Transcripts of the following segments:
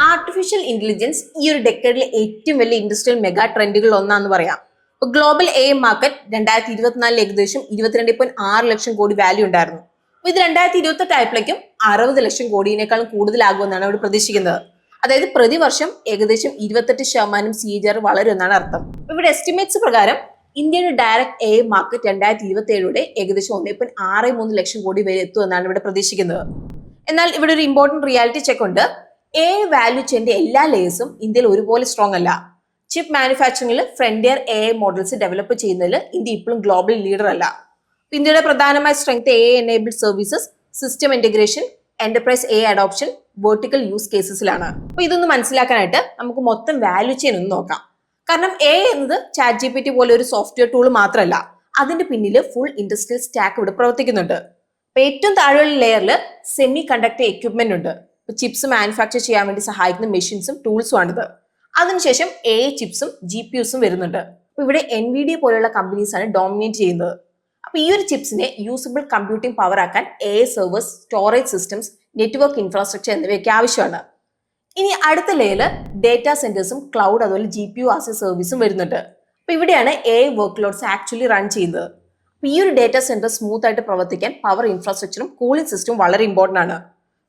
Artificial intelligence ഈ ഒരു ഡെക്കേഡിലെ ഏറ്റവും വലിയ ഇൻഡസ്ട്രിയൽ മെഗാ ട്രെൻഡുകളിൽ ഒന്നാന്ന് പറയാം. ഇപ്പൊ ഗ്ലോബൽ എ മാർക്കറ്റ് 2024 ഏകദേശം 22.6 ലക്ഷം കോടി വാല്യൂ ഉണ്ടായിരുന്നു. അപ്പൊ ഇത് 2028 ആയപ്പോഴേക്കും 60 ലക്ഷം കോടിയേക്കാളും കൂടുതലാകുമെന്നാണ് അവിടെ പ്രതീക്ഷിക്കുന്നത്. അതായത് പ്രതിവർഷം ഏകദേശം 28% CAGR വളരുമെന്നാണ് അർത്ഥം. ഇവിടെ എസ്റ്റിമേറ്റ്സ് പ്രകാരം ഇന്ത്യയുടെ ഡയറക്ട് എ മാർക്കറ്റ് 2027 ഏകദേശം 1.63 ലക്ഷം കോടി വരെ എത്തുമെന്നാണ് ഇവിടെ പ്രതീക്ഷിക്കുന്നത്. എന്നാൽ ഇവിടെ ഒരു ഇമ്പോർട്ടന്റ് റിയാലിറ്റി ചെക്ക് ഉണ്ട്. എ വാല്യൂ ചെയിന്റെ എല്ലാ ലേയേഴ്സും ഇന്ത്യയിൽ ഒരുപോലെ സ്ട്രോങ് അല്ല. ചിപ്പ് മാനുഫാക്ചറിംഗിൽ ഫ്രണ്ടിയർ എ മോഡൽസ് ഡെവലപ്പ് ചെയ്യുന്നതിൽ ഇന്ത്യ ഇപ്പോഴും ഗ്ലോബൽ ലീഡർ അല്ല. ഇന്ത്യയുടെ പ്രധാനമായ strength AI enabled services, system integration, enterprise AI adoption, vertical use കേസസിലാണ്. അപ്പൊ ഇതൊന്ന് മനസ്സിലാക്കാനായിട്ട് നമുക്ക് മൊത്തം വാല്യൂ ചെയിൻ ഒന്ന് നോക്കാം. കാരണം എ എന്നത് ChatGPT പോലെ ഒരു സോഫ്റ്റ്വെയർ ടൂൾ മാത്രമല്ല, അതിന്റെ പിന്നിൽ ഫുൾ ഇൻഡസ്ട്രിയൽ സ്റ്റാക്ക് ഇവിടെ പ്രവർത്തിക്കുന്നുണ്ട്. അപ്പൊ ഏറ്റവും താഴെയുള്ള ലെയറിൽ സെമി കണ്ടക്ടർ എക്യുപ്മെന്റ് ഉണ്ട്. ചിപ്സ് മാനുഫാക്ചർ ചെയ്യാൻ വേണ്ടി സഹായിക്കുന്ന മെഷീൻസും ടൂൾസും ആണിത്. അതിനുശേഷം എ ചിപ്സും GPUസും വരുന്നുണ്ട്. അപ്പൊ ഇവിടെ NVIDIA പോലെയുള്ള കമ്പനീസ് ആണ് ഡോമിനേറ്റ് ചെയ്യുന്നത്. അപ്പൊ ഈ ഒരു ചിപ്സിനെ യൂസബിൾ കമ്പ്യൂട്ടിംഗ് പവർ ആക്കാൻ servers, storage systems, network infrastructure എന്നിവയൊക്കെ ആവശ്യമാണ്. ഇനി അടുത്ത ലെയറിൽ ഡേറ്റാ സെന്റേഴ്സും ക്ലൗഡ് അതുപോലെ GPU ആസ് എ സർവീസും വരുന്നുണ്ട്. അപ്പൊ ഇവിടെയാണ് വർക്ക് ലോഡ്സ് ആക്ച്വലി റൺ ചെയ്യുന്നത്. അപ്പൊ ഈ ഒരു ഡേറ്റാ സെന്റർ സ്മൂത്ത് ആയിട്ട് പ്രവർത്തിക്കാൻ പവർ ഇൻഫ്രാസ്ട്രക്ചറും കൂളിംഗ് സിസ്റ്റവും വളരെ ഇമ്പോർട്ടന്റ് ആണ്.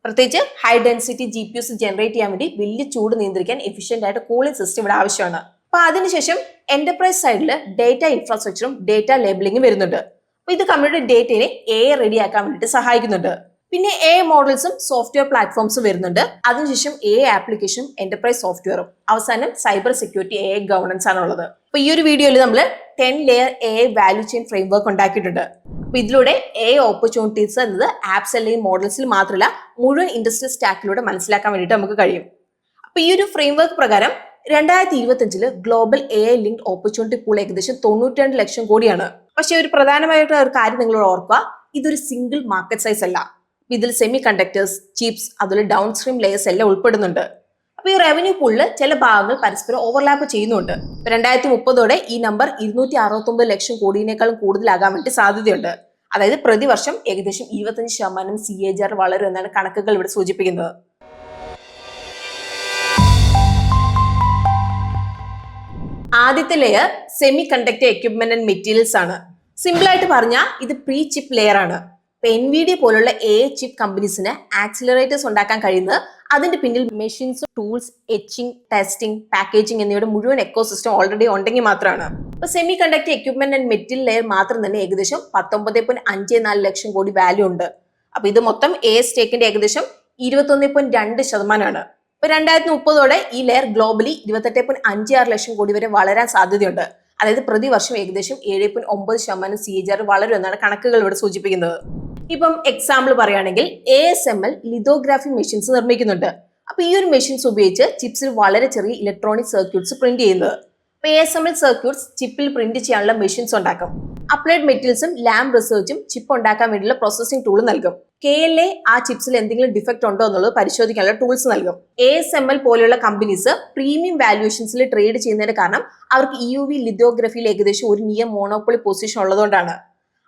പ്രത്യേകിച്ച് ഹൈ ഡെൻസിറ്റി GPUs ജനറേറ്റ് ചെയ്യാൻ വേണ്ടി വലിയ ചൂട് നിയന്ത്രിക്കാൻ എഫിഷ്യന്റ് ആയിട്ട് കൂളിംഗ് സിസ്റ്റം ഇവിടെ ആവശ്യമാണ്. അപ്പൊ അതിനുശേഷം എന്റർപ്രൈസ് സൈഡിൽ ഡേറ്റ ഇൻഫ്രാസ്ട്രക്ചറും ഡേറ്റ ലേബിളിംഗും വരുന്നുണ്ട്. അപ്പൊ ഇത് കമ്പ്യൂട്ടർ ഡേറ്റയെ റെഡി ആക്കാൻ വേണ്ടിയിട്ട് സഹായിക്കുന്നുണ്ട്. പിന്നെ മോഡൽസും സോഫ്റ്റ്വെയർ പ്ലാറ്റ്ഫോംസും വരുന്നുണ്ട്. അതിനുശേഷം ആപ്ലിക്കേഷനും എന്റർപ്രൈസ് സോഫ്റ്റ്വെയറും, അവസാനം സൈബർ സെക്യൂരിറ്റി ഗവർണൻസ് ആണ് ഉള്ളത്. അപ്പൊ ഈ ഒരു വീഡിയോയിൽ നമ്മൾ 10 ലെയർ വാല്യൂ ചെയിൻ ഫ്രെയിംവർക്ക് ഉണ്ടാക്കിയിട്ടുണ്ട്. അപ്പൊ ഇതിലൂടെ ഓപ്പർച്യൂണിറ്റീസ് എന്നത് ആപ്സ് അല്ലെങ്കിൽ മോഡൽസിൽ മാത്രമല്ല മുഴുവൻ ഇൻഡസ്ട്രിയൽ സ്റ്റാക്കിലൂടെ മനസ്സിലാക്കാൻ വേണ്ടിയിട്ട് നമുക്ക് കഴിയും. അപ്പൊ ഈ ഒരു ഫ്രെയിംവർക്ക് പ്രകാരം 2025 ഗ്ലോബൽ ലിങ്ക്ഡ് ഓപ്പർച്യൂണിറ്റി പൂൾ ഏകദേശം 92 ലക്ഷം കോടിയാണ്. പക്ഷെ ഒരു പ്രധാനമായിട്ടുള്ള ഒരു കാര്യം നിങ്ങളോട് ഓർക്കുക, ഇതൊരു സിംഗിൾ മാർക്കറ്റ് സൈസ് അല്ല. ഇതിൽ സെമി കണ്ടക്ടേഴ്സ്, ചിപ്സ്, അതുപോലെ ഡൗൺ സ്ട്രീം ലെയേഴ്സ് എല്ലാം ഉൾപ്പെടുന്നുണ്ട്. അപ്പൊ ഈ റവന്യൂ പൂളിൽ ചില ഭാഗങ്ങൾ പരസ്പരം ഓവർലാപ്പ് ചെയ്യുന്നുണ്ട്. 2030 ഈ നമ്പർ 269 ലക്ഷം കോടിയേക്കാളും കൂടുതലാകാൻ വേണ്ടി സാധ്യതയുണ്ട്. അതായത് പ്രതിവർഷം ഏകദേശം 25% CAGR വളരും എന്നാണ് കണക്കുകൾ ഇവിടെ സൂചിപ്പിക്കുന്നത്. ആദ്യത്തെ layer semi conductor equipment and materials ആണ്. സിമ്പിൾ ആയിട്ട് പറഞ്ഞാൽ ഇത് പ്രീ ചിപ്പ് ലെയർ ആണ്. NVIDIA പോലുള്ള ചിപ്പ് കമ്പനീസിന് ആക്സിലറേറ്റേഴ്സ് ഉണ്ടാക്കാൻ കഴിയുന്നത് അതിന്റെ പിന്നിൽ machines, tools, etching, testing, packaging എന്നിവയുടെ മുഴുവൻ എക്കോസിസ്റ്റം ഓൾറെഡി ഉണ്ടെങ്കിൽ മാത്രമാണ്. ഇപ്പൊ semi conductor equipment and material layer മാത്രം തന്നെ ഏകദേശം 19.54 ലക്ഷം കോടി വാല്യൂ ഉണ്ട്. അപ്പൊ ഇത് മൊത്തം സ്റ്റേക്കിന്റെ ഏകദേശം 21.2%. ഇപ്പൊ 2030 ഈ ലെയർ ഗ്ലോബലി 28.56 ലക്ഷം കോടി വരെ വളരാൻ സാധ്യതയുണ്ട്. അതായത് പ്രതിവർഷം ഏകദേശം 7.9% CAGR വളരും എന്നാണ് കണക്കുകൾ ഇവിടെ സൂചിപ്പിക്കുന്നത്. ഇപ്പം എക്സാമ്പിൾ പറയുകയാണെങ്കിൽ ASML ലിതോഗ്രാഫി മെഷീൻസ് നിർമ്മിക്കുന്നുണ്ട്. അപ്പൊ ഈ ഒരു മെഷീൻസ് ഉപയോഗിച്ച് ചിപ്സിൽ വളരെ ചെറിയ ഇലക്ട്രോണിക് സർക്യൂട്ട്സ് പ്രിന്റ് ചെയ്യുന്നത്. അപ്പൊ ASML സർക്യൂട്ട്സ് ചിപ്പിൽ പ്രിന്റ് ചെയ്യാനുള്ള മെഷീൻസ് ഉണ്ടാക്കും. അപ്ലൈഡ് മെറ്റീരിയൽസും ലാബ് റിസർച്ചും ചിപ്പ് ഉണ്ടാക്കാൻ വേണ്ടിയുള്ള പ്രോസസിംഗ് ടൂൾ നൽകും. KLA ആ ചിപ്സിൽ എന്തെങ്കിലും ഡിഫക്റ്റ് ഉണ്ടോ എന്നുള്ളത് പരിശോധിക്കാനുള്ള ടൂൾസ് നൽകും. ASML പോലെയുള്ള കമ്പനീസ് പ്രീമിയം വാല്യൂഷൻസിൽ ട്രേഡ് ചെയ്യുന്നതിന് കാരണം അവർക്ക് EUV ലിതോഗ്രഫിയിൽ ഏകദേശം ഒരു നിയർ മോണോപ്പൊളി പൊസിഷൻ ഉള്ളതുകൊണ്ടാണ്.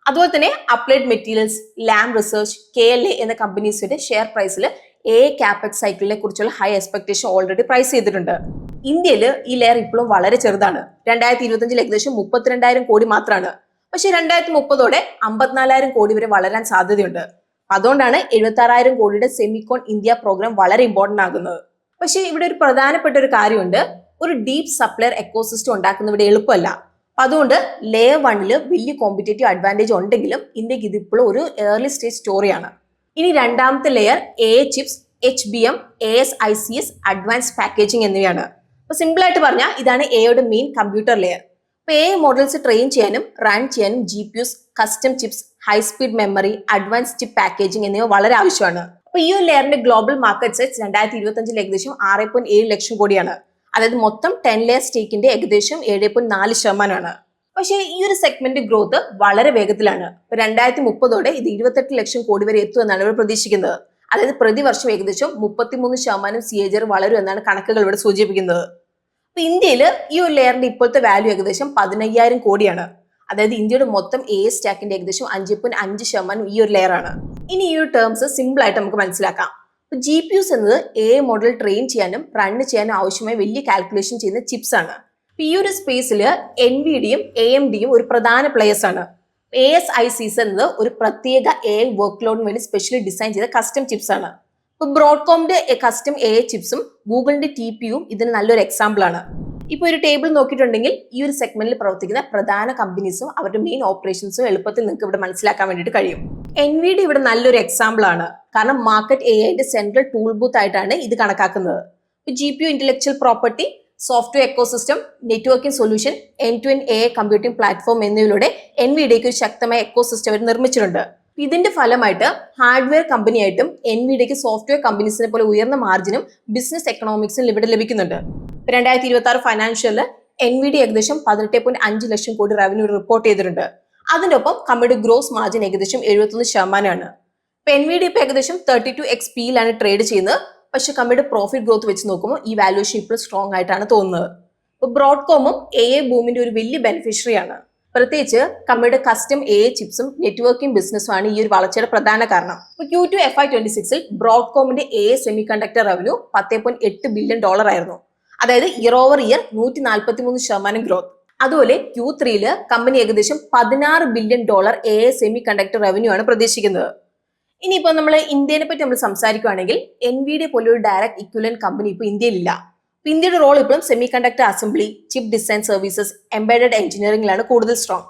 അതുപോലെ തന്നെ applied materials, lab research, KLA എന്ന കമ്പനീസിന്റെ ഷെയർ പ്രൈസിൽ കാപെക്സ് സൈക്കിളിനെ കുറിച്ചുള്ള ഹൈ എക്സ്പെക്ടേഷൻ ഓൾറെഡി പ്രൈസ് ചെയ്തിട്ടുണ്ട്. ഇന്ത്യയിൽ ഈ ലെയർ ഇപ്പോഴും വളരെ ചെറുതാണ്. 2025 ഏകദേശം 32,000 കോടി മാത്രമാണ്. പക്ഷെ 2030 54,000 കോടി വരെ വളരാൻ സാധ്യതയുണ്ട്. അതുകൊണ്ടാണ് 76,000 കോടിയുടെ സെമിക്കോൺ ഇന്ത്യ പ്രോഗ്രാം വളരെ ഇമ്പോർട്ടന്റ് ആകുന്നത്. പക്ഷെ ഇവിടെ ഒരു പ്രധാനപ്പെട്ട ഒരു കാര്യമുണ്ട്. ഒരു ഡീപ് സപ്ലയർ എക്കോസിസ്റ്റം ഉണ്ടാക്കുന്ന ഇവിടെ എളുപ്പമല്ല. അതുകൊണ്ട് ലെയർ 1 വലിയ കോമ്പറ്റേറ്റീവ് അഡ്വാൻറ്റേജ് ഉണ്ടെങ്കിലും ഇന്ത്യക്ക് ഇതിപ്പോഴും ഒരു ഏർലി സ്റ്റേജ് സ്റ്റോറിയാണ്. ഇനി രണ്ടാമത്തെ layer chips, HBM, ASICs, advance packaging എന്നിവയാണ്. അപ്പൊ സിമ്പിൾ ആയിട്ട് പറഞ്ഞാൽ ഇതാണ് യുടെ മെയിൻ കമ്പ്യൂട്ടർ ലെയർ. അപ്പൊ മോഡൽസ് ട്രെയിൻ ചെയ്യാനും റൺ ചെയ്യാനും GPUs, custom chips, high speed memory, advance chip packaging എന്നിവ വളരെ ആവശ്യമാണ്. അപ്പൊ ഈ ഒരു ലെയറിന്റെ ഗ്ലോബൽ മാർക്കറ്റ് സൈസ് 2025 ഏകദേശം 6.7 ലക്ഷം കോടിയാണ്. അതായത് മൊത്തം 10 ലെയർ സ്റ്റേക്കിന്റെ ഏകദേശം 7.4%. പക്ഷേ ഈ ഒരു സെഗ്മെന്റ് ഗ്രോത്ത് വളരെ വേഗത്തിലാണ്. 2030 ഇത് 28 ലക്ഷം കോടി വരെ എത്തുമെന്നാണ് ഇവർ പ്രതീക്ഷിക്കുന്നത്. അതായത് പ്രതിവർഷം ഏകദേശം 33% CAGR വളരും എന്നാണ് കണക്കുകൾ ഇവിടെ സൂചിപ്പിക്കുന്നത്. അപ്പൊ ഇന്ത്യയിൽ ഈ ഒരു ലെയറിന്റെ ഇപ്പോഴത്തെ വാല്യൂ ഏകദേശം 15,000 കോടിയാണ്. അതായത് ഇന്ത്യയുടെ മൊത്തം സ്റ്റാക്കിന്റെ ഏകദേശം 5.5% ഈ ഒരു ലെയർ ആണ്. ഇനി ഈ ഒരു ടേംസ് സിമ്പിൾ ആയിട്ട് നമുക്ക് മനസ്സിലാക്കാം. GPUs എന്നത് മോഡൽ ട്രെയിൻ ചെയ്യാനും റൺ ചെയ്യാനും ആവശ്യമായ വലിയ കാൽക്കുലേഷൻ ചെയ്യുന്ന ചിപ്സ് ആണ്. ഈ ഒരു സ്പേസിൽ NVIDIയും AMDയും ഒരു പ്രധാന പ്ലേയേഴ്സ് ആണ്. ASICs എന്നത് ഒരു പ്രത്യേക AI വർക്ക് ലോഡിന് വേണ്ടി സ്പെഷ്യലി ഡിസൈൻ ചെയ്ത കസ്റ്റം ചിപ്സ് ആണ്. ബ്രോഡ്കോമിന്റെ കസ്റ്റം AI ചിപ്സും ഗൂഗിളിന്റെ TPUവും ഇതിന് നല്ലൊരു എക്സാമ്പിൾ ആണ്. ഇപ്പോൾ ഒരു ടേബിൾ നോക്കിയിട്ടുണ്ടെങ്കിൽ ഈ ഒരു സെഗ്മെന്റിൽ പ്രവർത്തിക്കുന്ന പ്രധാന കമ്പനീസും അവരുടെ മെയിൻ ഓപ്പറേഷൻസും എളുപ്പത്തിൽ നിങ്ങൾക്ക് ഇവിടെ മനസ്സിലാക്കാൻ വേണ്ടിയിട്ട് കഴിയും. NVIDIA ഇവിടെ നല്ലൊരു എക്സാമ്പിൾ ആണ്. കാരണം മാർക്കറ്റ് AIന്റെ സെൻട്രൽ ടൂൾ ബൂത്ത് ആയിട്ടാണ് ഇത് കണക്കാക്കുന്നത്. GPU intellectual property, software ecosystem, networking solution, end to end AI computing platform എന്നിവയിലൂടെ NVIDIAക്ക് ഒരു ശക്തമായ എക്കോസിസ്റ്റം അവർ നിർമ്മിച്ചിട്ടുണ്ട്. ഇതിന്റെ ഫലമായിട്ട് ഹാർഡ്വെയർ കമ്പനിയായിട്ടും NVIDIAക്ക് സോഫ്റ്റ്വെയർ കമ്പനീസിനെ പോലെ ഉയർന്ന മാർജിനും ബിസിനസ് എക്കണോമിക്സും ഇവിടെ ലഭിക്കുന്നുണ്ട്. 2026 ഫൈനാൻഷ്യലിൽ NVIDIA ഏകദേശം 18.5 ലക്ഷം കോടി റവന്യൂ റിപ്പോർട്ട് ചെയ്തിട്ടുണ്ട്. അതിന്റെ ഒപ്പം കമ്പനിയുടെ ഗ്രോസ് മാർജിൻ ഏകദേശം 71%. NVIDIA ഇപ്പൊ ഏകദേശം 32x P-യിലാണ് ട്രേഡ് ചെയ്യുന്നത്. പക്ഷെ കമ്പനിയുടെ പ്രോഫിറ്റ് ഗ്രോത്ത് വെച്ച് നോക്കുമ്പോൾ ഈ വാല്യൂഷൻ ഇപ്പോൾ സ്ട്രോങ് ആയിട്ടാണ് തോന്നുന്നത്. ബ്രോഡ്കോമും AI ബൂമിന്റെ ഒരു വലിയ ബെനിഫിഷ്യറി ആണ്. പ്രത്യേകിച്ച് കമ്പനിയുടെ കസ്റ്റം AI ചിപ്സും നെറ്റ്വർക്കിംഗ് ബിസിനസ്സും ആണ് ഈ ഒരു വളർച്ചയുടെ പ്രധാന കാരണം. Q2 FY26 ബ്രോഡ്കോമിന്റെ AI semi conductor revenue $10.8 billion ആയിരുന്നു. അതായത് ഇയർ ഓവർ ഇയർ 143% ഗ്രോത്ത്. അതുപോലെ Q3 കമ്പനി ഏകദേശം $16 billion AI semi conductor revenue ആണ് പ്രതീക്ഷിക്കുന്നത്. ഇനിയിപ്പോൾ നമ്മൾ ഇന്ത്യനെ പറ്റി നമ്മൾ സംസാരിക്കുകയാണെങ്കിൽ NVIDIA പോലൊരു ഡയറക്ട് ഇക്വലന്റ് കമ്പനി ഇപ്പോൾ ഇന്ത്യയിലില്ല. ഇന്ത്യയുടെ റോൾ ഇപ്പോഴും semiconductor assembly, chip design services, embedded എഞ്ചിനീയറിംഗിലാണ് കൂടുതൽ സ്ട്രോങ്.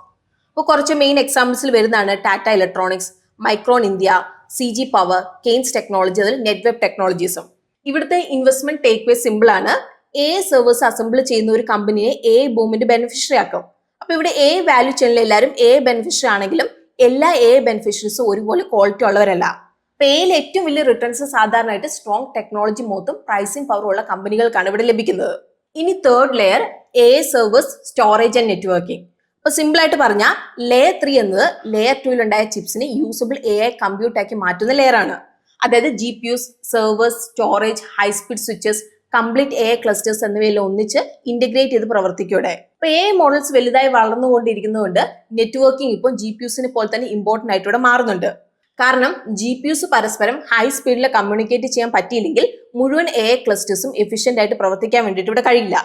അപ്പോൾ കുറച്ച് മെയിൻ എക്സാമ്പിൾസിൽ വരുന്നതാണ് Tata electronics, Micron India, CG power, Kaynes technology, അതിൽ നെറ്റ്വെബ് ടെക്നോളജീസും. ഇവിടുത്തെ ഇൻവെസ്റ്റ്മെന്റ് ടേക്ക് വേ സിമ്പിൾ ആണ്. AI സർവീസ് അസംബിൾ ചെയ്യുന്ന ഒരു കമ്പനിയെ AI ബൂമിന്റെ ബെനിഫിഷ്യറി ആക്കും. അപ്പൊ ഇവിടെ AI വാല്യൂ ചെയിനിൽ എല്ലാവരും AI ബെനിഫിഷ്യറി ആണെങ്കിലും എല്ലാ AI ബെനിഫിഷ്യറീസും ഒരുപോലെ ക്വാളിറ്റി ഉള്ളവരല്ല. അപ്പൊ AIയിൽ ഏറ്റവും വലിയ റിട്ടേൺസ് സാധാരണയായിട്ട് സ്ട്രോങ് ടെക്നോളജി മോത്തും പ്രൈസിംഗ് പവർ ഉള്ള കമ്പനികൾക്കാണ് ഇവിടെ ലഭിക്കുന്നത്. ഇനി third layer AI service, storage and networking. അപ്പൊ സിമ്പിൾ ആയിട്ട് പറഞ്ഞാൽ ലെയർ 3 എന്നത് ലെയർ 2 ഉണ്ടായ ചിപ്സിനെ യൂസബിൾ AI കമ്പ്യൂട്ട് ആക്കി മാറ്റുന്ന ലെയർ ആണ്. അതായത് GPUs, servers, storage, high speed switches, complete AI clusters എന്നിവയെല്ലാം ഒന്നിച്ച് ഇന്റഗ്രേറ്റ് ചെയ്ത് പ്രവർത്തിക്കൂടെ. അപ്പൊ AI മോഡൽസ് വലുതായി വളർന്നുകൊണ്ടിരിക്കുന്നതുകൊണ്ട് നെറ്റ്വർക്കിംഗ് ഇപ്പോൾ GPUസിനെ പോലെ തന്നെ ഇമ്പോർട്ടന്റ് ആയിട്ട് ഇവിടെ മാറുന്നുണ്ട്. കാരണം GPUs പരസ്പരം ഹൈ സ്പീഡിൽ കമ്മ്യൂണിക്കേറ്റ് ചെയ്യാൻ പറ്റിയില്ലെങ്കിൽ മുഴുവൻ AI ക്ലസ്റ്റേഴ്സും എഫിഷ്യന്റ് ആയിട്ട് പ്രവർത്തിക്കാൻ വേണ്ടിയിട്ട് ഇവിടെ കഴിയില്ല.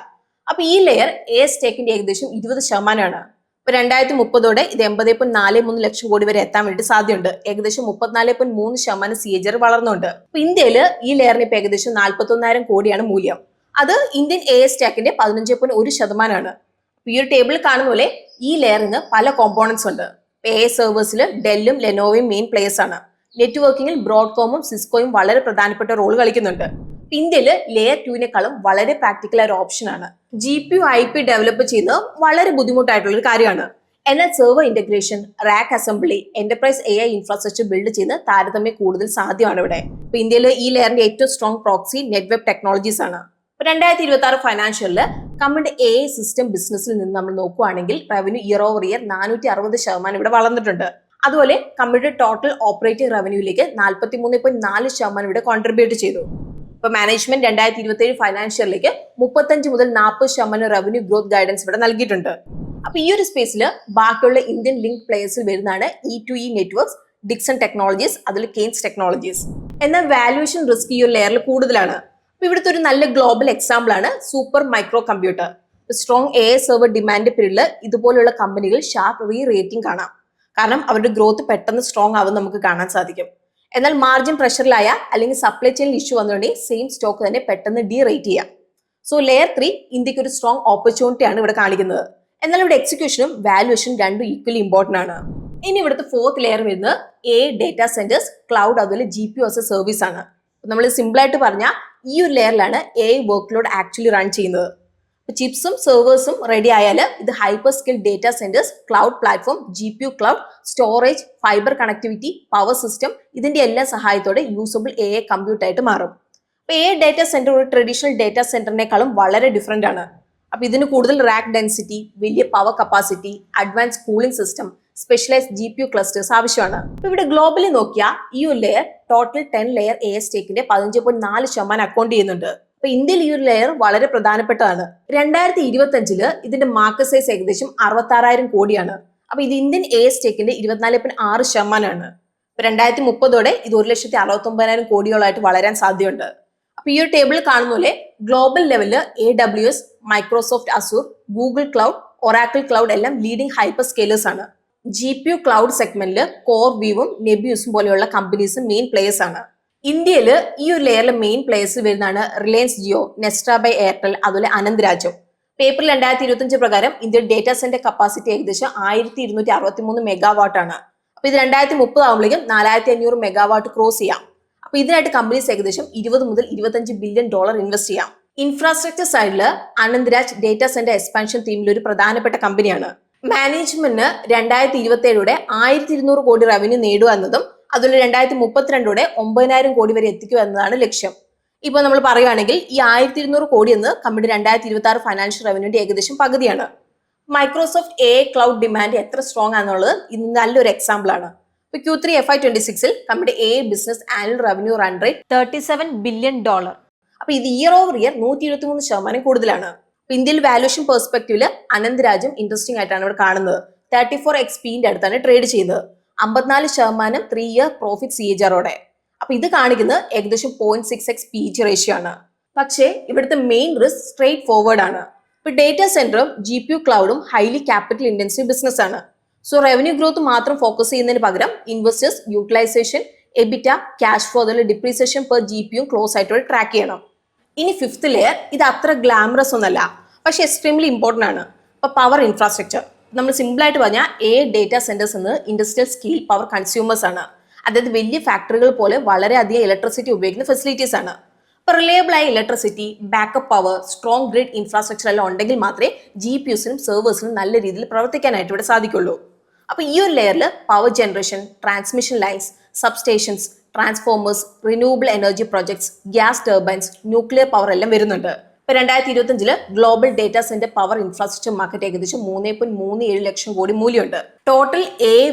അപ്പൊ ഈ ലെയർ AI സ്റ്റേക്കിന്റെ ഏകദേശം 20% ആണ്. ഇപ്പൊ 2030 ഇത് 80.43 ലക്ഷം കോടി വരെ എത്താൻ വേണ്ടി സാധ്യതയുണ്ട്. ഏകദേശം 34.3% CAGR വളർന്നുണ്ട്. ഇപ്പൊ ഇന്ത്യയിൽ ഈ ലെയറിന് ഇപ്പൊ ഏകദേശം 41,000 കോടിയാണ് മൂല്യം. അത് ഇന്ത്യൻ AI സ്റ്റാക്കിന്റെ 15.1%. ഈ ഒരു ടേബിളിൽ കാണുന്ന പോലെ ഈ ലെയറിന് പല കോമ്പോണൻസ് ഉണ്ട്. AI സെർവേഴ്സിൽ ഡെല്ലും ലെനോവയും മെയിൻ പ്ലേയേഴ്സ് ആണ്. നെറ്റ്വർക്കിംഗിൽ ബ്രോഡ്കോമും സിസ്കോയും വളരെ പ്രധാനപ്പെട്ട റോൾ കളിക്കുന്നുണ്ട്. ഇന്ത്യയിൽ ലെയർ 2വിനേക്കാളും വളരെ പ്രാക്ടിക്കൽ ആയ ഒരു ഓപ്ഷൻ ആണ്. GPU IP ഡെവലപ്പ് ചെയ്യുന്നത് വളരെ ബുദ്ധിമുട്ടായിട്ടുള്ള ഒരു കാര്യമാണ്. എന്നാൽ server integration, rack assembly, enterprise AI infrastructure build ചെയ്യുന്നത് താരതമ്യം കൂടുതൽ സാധ്യമാണ് ഇവിടെ. ഇപ്പൊ ഇന്ത്യയിൽ ഈ ലെയറിന്റെ ഏറ്റവും സ്ട്രോങ് പ്രോക്സി നെറ്റ്വെബ് ടെക്നോളജീസ് ആണ്. 2026 ഫൈനാൻഷ്യലിൽ കമ്പനിയുടെ AI സിസ്റ്റം ബിസിനസ്സിൽ നിന്ന് നമ്മൾ നോക്കുകയാണെങ്കിൽ റവന്യൂ ഇയർ ഓവർ ഇയർ 460% ഇവിടെ വളർന്നിട്ടുണ്ട്. അതുപോലെ കമ്പനിയുടെ ടോട്ടൽ ഓപ്പറേറ്റിംഗ് റവന്യൂയിലേക്ക് 43.4% ഇവിടെ കോൺട്രിബ്യൂട്ട് ചെയ്തു. ഇപ്പൊ മാനേജ്മെന്റ് 2027 ഫൈനാൻഷ്യലിലേക്ക് 35 മുതൽ 40% റവന്യൂ ഗ്രോത്ത് ഗൈഡൻസ് ഇവിടെ നൽകിയിട്ടുണ്ട്. അപ്പൊ ഈ ഒരു സ്പേസിൽ ബാക്കിയുള്ള ഇന്ത്യൻ ലിങ്ക് പ്ലേയേഴ്സിൽ വരുന്നതാണ് E2E നെറ്റ്വർക്ക്സ്, ഡിക്സൺ ടെക്നോളജീസ്, അതിൽ കെയ്ൻസ് ടെക്നോളജീസ്. എന്നാൽ വാല്യൂഷൻ റിസ്ക് ഈ ഒരു ലെയറിൽ കൂടുതലാണ്. അപ്പൊ ഇവിടുത്തെ ഒരു നല്ല ഗ്ലോബൽ എക്സാമ്പിൾ ആണ് super micro computer. Strong AI server demand പീരീഡിൽ ഇതുപോലുള്ള കമ്പനികൾ ഷാർപ്പ് റീ റേറ്റിംഗ് കാണാം. കാരണം അവരുടെ ഗ്രോത്ത് പെട്ടെന്ന് സ്ട്രോങ് ആവും നമുക്ക് കാണാൻ സാധിക്കും. എന്നാൽ മാർജിൻ പ്രഷറിലായ അല്ലെങ്കിൽ സപ്ലൈ ചെയിൻ ഇഷ്യൂ വന്നുകൊണ്ടെങ്കിൽ സെയിം സ്റ്റോക്ക് തന്നെ പെട്ടെന്ന് ഡീ റേറ്റ് ചെയ്യാം. സോ ലെയർ 3 ഇന്ത്യക്ക് ഒരു സ്ട്രോങ് ഓപ്പർച്യൂണിറ്റി ആണ് ഇവിടെ കാണിക്കുന്നത്. എന്നാൽ ഇവിടെ എക്സിക്യൂഷനും വാല്യൂഷനും രണ്ടും ഈക്വലി ഇമ്പോർട്ടന്റ് ആണ്. ഇനി ഇവിടുത്തെ ഫോർത്ത് ലെയർ വരുന്നത് AI ഡേറ്റാ സെന്റേഴ്സ്, ക്ലൗഡ്, അതുപോലെ GPU ആസ് എ സർവീസ് ആണ്. നമ്മൾ സിമ്പിൾ ആയിട്ട് പറഞ്ഞാൽ ഈ ഒരു ലെയറിലാണ് AI work load actually run ചെയ്യുന്നത്. ചിപ്സും സെർവേഴ്സും റെഡി ആയാൽ ഇത് hyper skill data centres, cloud platform, GPU cloud, storage, fibre connectivity, power system, ഇതിന്റെ എല്ലാ സഹായത്തോടെ യൂസബിൾ AI കമ്പ്യൂട്ട് ആയിട്ട് മാറും. അപ്പൊ AI ഡേറ്റാ സെന്റർ ഒരു ട്രഡീഷണൽ ഡേറ്റാ സെന്ററിനേക്കാളും വളരെ ഡിഫറെന്റ് ആണ്. അപ്പൊ ഇതിന് കൂടുതൽ റാക്ക് ഡെൻസിറ്റി, വലിയ power capacity, advance cooling system, specialised GPU clusters ആവശ്യമാണ്. അപ്പൊ ഇവിടെ ഗ്ലോബലി നോക്കിയാൽ ഈ ഒരു layer total 10 layer AI സ്റ്റേക്കിന്റെ 15.4% account ചെയ്യുന്നുണ്ട്. അപ്പൊ ഇന്ത്യയിൽ ഈ ഒരു ലെയർ വളരെ പ്രധാനപ്പെട്ടതാണ്. 2025 ഇതിന്റെ മാർക്കറ്റ് സൈസ് ഏകദേശം 66,000 കോടിയാണ്. അപ്പൊ ഇത് ഇന്ത്യൻ AI സ്റ്റേക്കിന്റെ 24.6% ആണ്. 2030 ഇത് 1,69,000 കോടിയോളായിട്ട് വളരാൻ സാധ്യതയുണ്ട്. അപ്പൊ ഈ ഒരു ടേബിളിൽ കാണുന്ന പോലെ ഗ്ലോബൽ ലെവലില് AWS, Microsoft Azure, Google cloud, Oracle cloud എല്ലാം ലീഡിംഗ് ഹൈപ്പർ സ്കെയിലേഴ്സ് ആണ്. GPU ക്ലൗഡ് സെഗ്മെന്റിൽ കോർവ്യൂവും നെബിയൂസും പോലെയുള്ള കമ്പനീസ് മെയിൻ പ്ലേയേഴ്സ് ആണ്. ഇന്ത്യയിൽ ഈ ഒരു ലെയറിലെ മെയിൻ പ്ലേയേഴ്സ് വരുന്നതാണ് റിലയൻസ് ജിയോ, നെസ്ട്ര ബൈ എയർടെൽ, അതുപോലെ അനന്ത്. ഏപ്രിൽ 2025 പ്രകാരം ഇന്ത്യയുടെ ഡേറ്റാ സെന്റർ കപ്പാസിറ്റി ഏകദേശം 1263 മെഗാവാട്ട് ആണ്. അപ്പൊ ഇത് 2030 ആകുമ്പോഴേക്കും 4500 മെഗാവാട്ട് ക്രോസ് ചെയ്യാം. അപ്പൊ ഇതിനായിട്ട് കമ്പനീസ് ഏകദേശം 20 മുതൽ 25 ബില്യൺ ഡോളർ ഇൻവെസ്റ്റ് ചെയ്യാം. ഇൻഫ്രാസ്ട്രക്ചർ സൈഡില് അനന്ത് ഡേറ്റാ സെന്റർ എക്സ്പാൻഷൻ ടീമിൽ ഒരു പ്രധാനപ്പെട്ട കമ്പനിയാണ്. മാനേജ്മെന്റിന് 2027 1200 കോടി റവന്യൂ നേടുക എന്നതും അതുപോലെ 2032 9000 കോടി വരെ എത്തിക്കുക എന്നതാണ് ലക്ഷ്യം. ഇപ്പൊ നമ്മൾ പറയുകയാണെങ്കിൽ ഈ 1200 കോടി എന്ന് കമ്പനി 2026 ഫൈനാൻഷ്യൽ റവന്യൂന്റെ ഏകദേശം പകുതിയാണ്. മൈക്രോസോഫ്റ്റ് ക്ലൗഡ് ഡിമാൻഡ് എത്ര സ്ട്രോങ് ആണെന്നുള്ളത് ഇന്ന് നല്ലൊരു എക്സാമ്പിൾ ആണ്. ഇപ്പൊ Q3 FY26 company business annual revenue run rate $37 billion. അപ്പൊ ഇത് ഇയർ ഓവർ ഇയർ 123% കൂടുതലാണ്. ഇന്ത്യയിൽ വാല്യൂഷൻ പെർസ്പെക്റ്റീവില് അനന്ത് ഇൻട്രസ്റ്റിംഗ് ആയിട്ടാണ് ഇവിടെ കാണുന്നത്. 34x PE അടുത്താണ് ട്രേഡ് ചെയ്യുന്നത്. 54% 3 ഇയർ പ്രോഫിറ്റ് CAGR. അപ്പൊ ഇത് കാണിക്കുന്നത് ഏകദേശം 0.6x PE റേഷ്യോ ആണ്. പക്ഷേ ഇവിടുത്തെ മെയിൻ റിസ്ക് സ്ട്രേറ്റ് ഫോർവേഡ് ആണ്. ഇപ്പൊ ഡേറ്റാ സെന്ററും GPU ക്ലൗഡും ഹൈലി ക്യാപിറ്റൽ ഇന്റൻസീവ് ബിസിനസ് ആണ്. സോ റവന്യൂ ഗ്രോത്ത് മാത്രം ഫോക്കസ് ചെയ്യുന്നതിന് പകരം investors utilisation, EBITDA, cash flow, അതുപോലെ ഡിപ്രീസിയേഷൻ പെർ GPU ക്ലോസ് ആയിട്ട് ട്രാക്ക് ചെയ്യണം. ഇനി ഫിഫ്ത്ത് ലെയർ ഇത് അത്ര ഗ്ലാമറസ് ഒന്നല്ല, പക്ഷെ എക്സ്ട്രീംലി ഇമ്പോർട്ടന്റ് ആണ്. ഇപ്പൊ പവർ ഇൻഫ്രാസ്ട്രക്ചർ നമ്മൾ സിമ്പിൾ ആയിട്ട് പറഞ്ഞാൽ ഡേറ്റാ സെന്റേഴ്സ് എന്ന് ഇൻഡസ്ട്രിയൽ സ്കെയിൽ പവർ കൺസ്യൂമേഴ്സ് ആണ്. അതായത് വലിയ ഫാക്ടറികൾ പോലെ വളരെയധികം ഇലക്ട്രിസിറ്റി ഉപയോഗിക്കുന്ന ഫെസിലിറ്റീസ് ആണ്. ഇപ്പൊ റിലയബിൾ ആയ electricity, backup power, strong grid infrastructure എല്ലാം ഉണ്ടെങ്കിൽ മാത്രമേ GPUസിനും സെർവേഴ്സിനും നല്ല രീതിയിൽ പ്രവർത്തിക്കാനായിട്ട് ഇവിടെ സാധിക്കുള്ളൂ. അപ്പൊ ഈ ഒരു ലെയറിൽ power generation, transmission lines, substations, transformers, renewable energy projects, gas turbines, nuclear power എല്ലാം വരുന്നുണ്ട്. ഇപ്പൊ 2025 global data centre power infrastructure market ഏകദേശം 3.37 ലക്ഷം കോടി മൂല്യമുണ്ട്. ടോട്ടൽ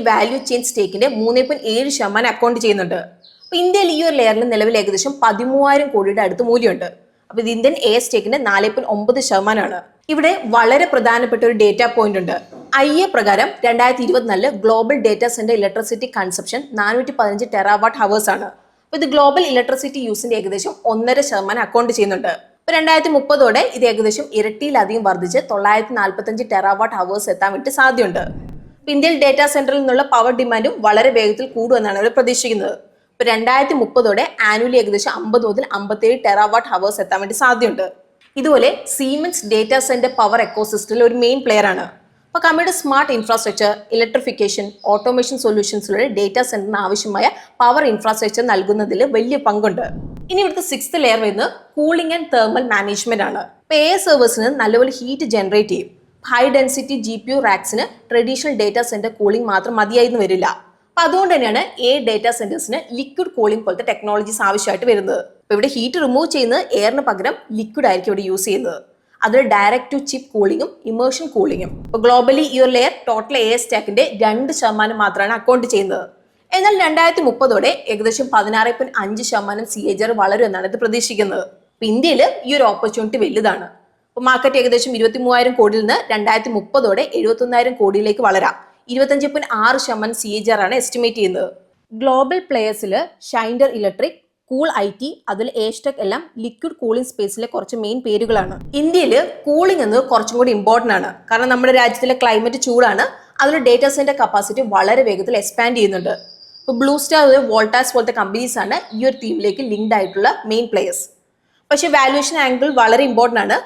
വാല്യൂ ചെയിൻ സ്റ്റേക്കിന്റെ 3.7% അക്കൗണ്ട് ചെയ്യുന്നുണ്ട്. അപ്പൊ ഇന്ത്യയിൽ ഈ ഒരു ലെയറിൽ നിലവിൽ ഏകദേശം 13,000 കോടിയുടെ അടുത്ത് മൂല്യമുണ്ട്. അപ്പൊ ഇത് ഇന്ത്യൻ സ്റ്റേക്കിന്റെ 4.9% ഇവിടെ വളരെ പ്രധാനപ്പെട്ട ഒരു ഡേറ്റാ പോയിന്റ് ഉണ്ട്. IA പ്രകാരം 2024 global data centre electricity consumption 415 terawatt hours ആണ്. അപ്പൊ ഇത് ഗ്ലോബൽ ഇലക്ട്രിസിറ്റി യൂസിന്റെ ഏകദേശം 1.5% അക്കൗണ്ട് ചെയ്യുന്നുണ്ട്. 2030 ഇത് ഏകദേശം ഇരട്ടിയിലധികം വർദ്ധിച്ച് 945 ടെറാവാട്ട് ഹവേഴ്സ് എത്താൻ വേണ്ടി സാധ്യതയുണ്ട്. ഇന്ത്യയിൽ ഡേറ്റാ സെന്ററിൽ നിന്നുള്ള പവർ ഡിമാൻഡും വളരെ വേഗത്തിൽ കൂടുമെന്നാണ് അവർ പ്രതീക്ഷിക്കുന്നത്. 2030 ആനുവലി ഏകദേശം 50 മുതൽ 57 ടെറാവാട്ട് ഹവേഴ്സ് എത്താൻ വേണ്ടി സാധ്യതയുണ്ട്. ഇതുപോലെ സീമെൻസ് ഡേറ്റാ സെന്റർ പവർ എക്കോസിസ്റ്റത്തിൽ ഒരു മെയിൻ പ്ലെയർ ആണ്. അപ്പൊ കമ്പനിയുടെ സ്മാർട്ട് ഇൻഫ്രാസ്ട്രക്ചർ, ഇലക്ട്രിഫിക്കേഷൻ, ഓട്ടോമേഷൻ സൊല്യൂഷൻസിലൂടെ ഡേറ്റാ സെന്ററിന് ആവശ്യമായ പവർ ഇൻഫ്രാസ്ട്രക്ചർ നൽകുന്നതിൽ വലിയ പങ്കുണ്ട്. ഇനി ഇവിടുത്തെ 6th ലെയർ വരുന്നത് കൂളിംഗ് ആൻഡ് തെർമൽ മാനേജ്മെന്റ് ആണ്. ഇപ്പൊ സെർവേഴ്സിന് നല്ലപോലെ ഹീറ്റ് ജനറേറ്റ് ചെയ്യും. ഹൈ ഡെൻസിറ്റി GPU റാക്സിന് ട്രഡീഷണൽ ഡേറ്റാ സെന്റർ കൂളിംഗ് മാത്രം മതിയായിരുന്നു വരില്ല. അപ്പൊ അതുകൊണ്ട് തന്നെയാണ് ഡേറ്റാ സെന്റേഴ്സിന് ലിക്വിഡ് കൂളിംഗ് പോലത്തെ ടെക്നോളജീസ് ആവശ്യമായിട്ട് വരുന്നത്. അപ്പൊ ഇവിടെ ഹീറ്റ് റിമൂവ് ചെയ്യുന്നത് എയറിന് പകരം ലിക്വിഡ് ആയിരിക്കും ഇവിടെ യൂസ് ചെയ്യുന്നത്. അതിൽ ഡയറക്ട് ടു ചിപ്പ് കൂളിംഗും ഇമേർഷൻ കൂളിംഗും. ഇപ്പൊ ഗ്ലോബലി ഈ ഒരു ലെയർ ടോട്ടൽ സ്റ്റാക്കിന്റെ 2% മാത്രമാണ് അക്കൗണ്ട് ചെയ്യുന്നത്. എന്നാൽ 2030 ഏകദേശം 16.5% CAGR വളരും എന്നാണ് ഇത് പ്രതീക്ഷിക്കുന്നത്. അപ്പൊ ഇന്ത്യയിൽ ഈ ഒരു ഓപ്പർച്യൂണിറ്റി വലുതാണ്. അപ്പൊ മാർക്കറ്റ് ഏകദേശം 23,000 കോടിയിൽ നിന്ന് 2030 71,000 കോടിയിലേക്ക് വളരാം. 25.6% CAGR ആണ് എസ്റ്റിമേറ്റ് ചെയ്യുന്നത്. ഗ്ലോബൽ പ്ലേയേഴ്സിൽ ഷൈൻഡർ ഇലക്ട്രിക്, കൂൾ IT, അതിൽ ASTEC എല്ലാം ലിക്വിഡ് കൂളിംഗ് സ്പേസിലെ കുറച്ച് മെയിൻ പേരുകളാണ്. ഇന്ത്യയിൽ കൂളിംഗ് എന്നത് കുറച്ചും കൂടി ഇമ്പോർട്ടന്റ് ആണ്. കാരണം നമ്മുടെ രാജ്യത്തിലെ ക്ലൈമറ്റ് ചൂടാണ്. അതിൽ ഡേറ്റാ സെന്റർ കപ്പാസിറ്റി വളരെ വേഗത്തിൽ എക്സ്പാൻഡ് ചെയ്യുന്നുണ്ട്. ഇപ്പോൾ ബ്ലൂ സ്റ്റാർ, വോൾട്ടാസ് പോലത്തെ കമ്പനീസ് ആണ് ഈ ഒരു ടീമിലേക്ക് ലിങ്ക്ഡ് ആയിട്ടുള്ള മെയിൻ പ്ലേയേഴ്സ്. പക്ഷെ വാല്യൂഷൻ ആംഗിൾ വളരെ ഇമ്പോർട്ടന്റ് ആണ്.